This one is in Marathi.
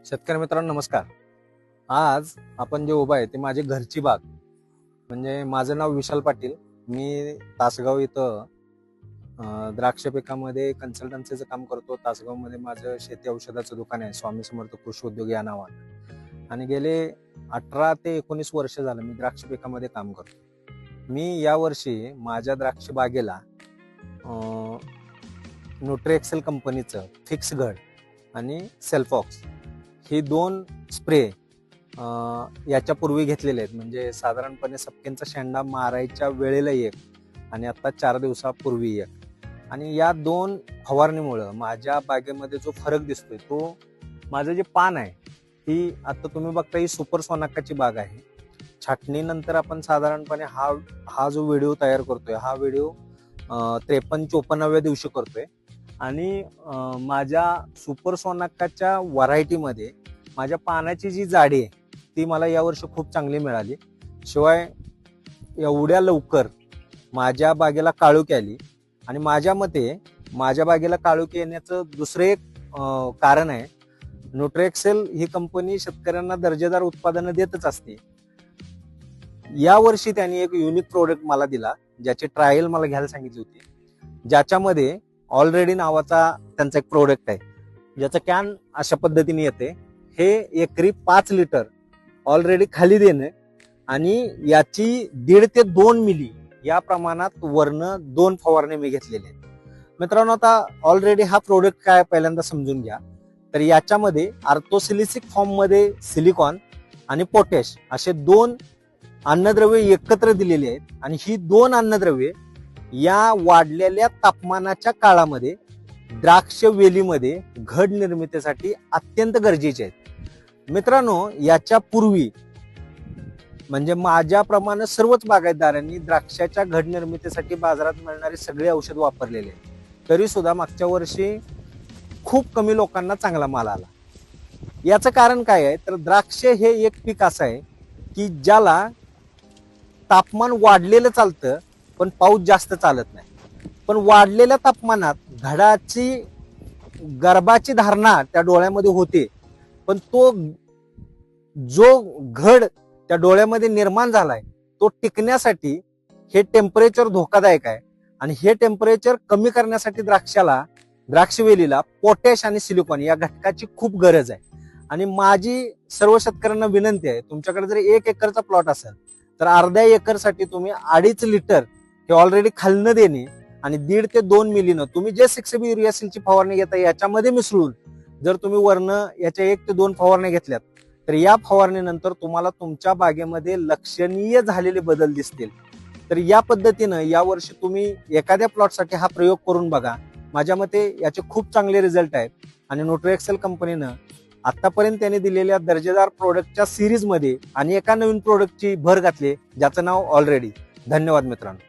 शेतकरी मित्रांनो नमस्कार. आज आपण जे उभा आहे ते माझी घरची बाग. म्हणजे माझं नाव विशाल पाटील. मी तासगाव इथं द्राक्ष पिकामध्ये कन्सल्टन्सीचं काम करतो. तासगावमध्ये माझं शेती औषधाचं दुकान आहे, स्वामी समर्थ कृषी उद्योग या नावानं. आणि गेले 18 ते 19 वर्ष झालं मी द्राक्ष पिकामध्ये काम करतो. मी यावर्षी माझ्या द्राक्ष बागेला न्यूट्रीएक्सेल कंपनीचं फिक्स घड आणि सेल्फॉक्स ही 2 स्प्रे याच्यापूर्वी घेतलेले आहेत. म्हणजे साधारणपणे सपकेंचा शेंडा मारायच्या वेळेला एक आणि आता 4 दिवसापूर्वी एक. आणि या 2 फवारणीमुळं माझ्या बागेमध्ये जो फरक दिसतोय तो माझं जे पान आहे ही आता तुम्ही बघता ही सुपर सोनाकाची बाग आहे. छाटणीनंतर आपण साधारणपणे हा जो व्हिडिओ तयार करतोय हा व्हिडिओ 53-54व्या दिवशी करतोय. आणि माझ्या सुपर सोनाकाच्या व्हरायटीमध्ये माझ्या पानाची जी जाडी आहे ती मला यावर्षी खूप चांगली मिळाली. शिवाय एवढ्या लवकर माझ्या बागेला काळोखी आली. आणि माझ्या मते माझ्या बागेला काळोखी येण्याचं दुसरं एक कारण आहे, न्यूट्रीएक्सेल ही कंपनी शेतकऱ्यांना दर्जेदार उत्पादनं देतच असते. यावर्षी त्यांनी एक युनिक प्रोडक्ट मला दिला, ज्याची ट्रायल मला घ्यायला सांगितली होती. ज्याच्यामध्ये ऑलरेडी नावाचा त्यांचा एक प्रोडक्ट आहे, ज्याचं कॅन अशा पद्धतीने येते. हे एकरी 5 लिटर ऑलरेडी खाली देणं आणि याची 1.5 ते 2 मिली या प्रमाणात वरनं 2 फवारणी मी घेतलेले आहेत. मित्रांनो, आता ऑलरेडी हा प्रोडक्ट काय पहिल्यांदा समजून घ्या. तर याच्यामध्ये आर्थोसिलिसिक फॉर्म मध्ये सिलिकॉन आणि पोटॅश असे 2 अन्नद्रव्ये एकत्र दिलेली आहेत. आणि ही 2 अन्नद्रव्ये या वाढलेल्या तापमानाच्या काळामध्ये द्राक्ष वेलीमध्ये घड निर्मितीसाठी अत्यंत गरजेचे आहेत. मित्रांनो, याच्या पूर्वी म्हणजे माझ्याप्रमाणे सर्वच बागायतदारांनी द्राक्षाच्या घड निर्मितीसाठी बाजारात मिळणारे सगळे औषध वापरलेले आहे. तरी सुद्धा मागच्या वर्षी खूप कमी लोकांना चांगला माल आला. याचं कारण काय आहे, तर द्राक्ष हे एक पीक असं आहे की ज्याला तापमान वाढलेलं चालतं पण पाऊस जास्त चालत नाही. पण वाढलेल्या तापमानात घडाची गर्भाची धारणा त्या डोळ्यामध्ये होते, पण तो जो घड त्या डोळ्यामध्ये निर्माण झालाय तो टिकण्यासाठी हे टेम्परेचर धोकादायक आहे. आणि हे टेम्परेचर कमी करण्यासाठी द्राक्षवेलीला पोटॅश आणि सिलिकॉन या घटकाची खूप गरज आहे. आणि माझी सर्व शेतकऱ्यांना विनंती आहे, तुमच्याकडे जर 1 एकरचा प्लॉट असेल तर अर्ध्या एकरसाठी तुम्ही 2.5 लिटर हे ऑलरेडी खालनं देणे आणि 1.5 ते 2 मिलीनं तुम्ही जे 6B युरिया सिलची फवारणी घेता याच्यामध्ये मिसळून जर तुम्ही वरनं याच्या 1 ते 2 फवारण्या घेतल्यात तर या फवारणीनंतर तुम्हाला तुमच्या बागेमध्ये लक्षणीय झालेले बदल दिसतील. तर या पद्धतीनं यावर्षी तुम्ही एखाद्या प्लॉटसाठी हा प्रयोग करून बघा. माझ्या मते याचे खूप चांगले रिझल्ट आहेत. आणि न्यूट्रीएक्सेल कंपनीनं आतापर्यंत त्यांनी दिलेल्या दर्जेदार प्रोडक्टच्या सिरीजमध्ये आणि एका नवीन प्रोडक्टची भर घातली, ज्याचं नाव ऑलरेडी. धन्यवाद मित्रांनो.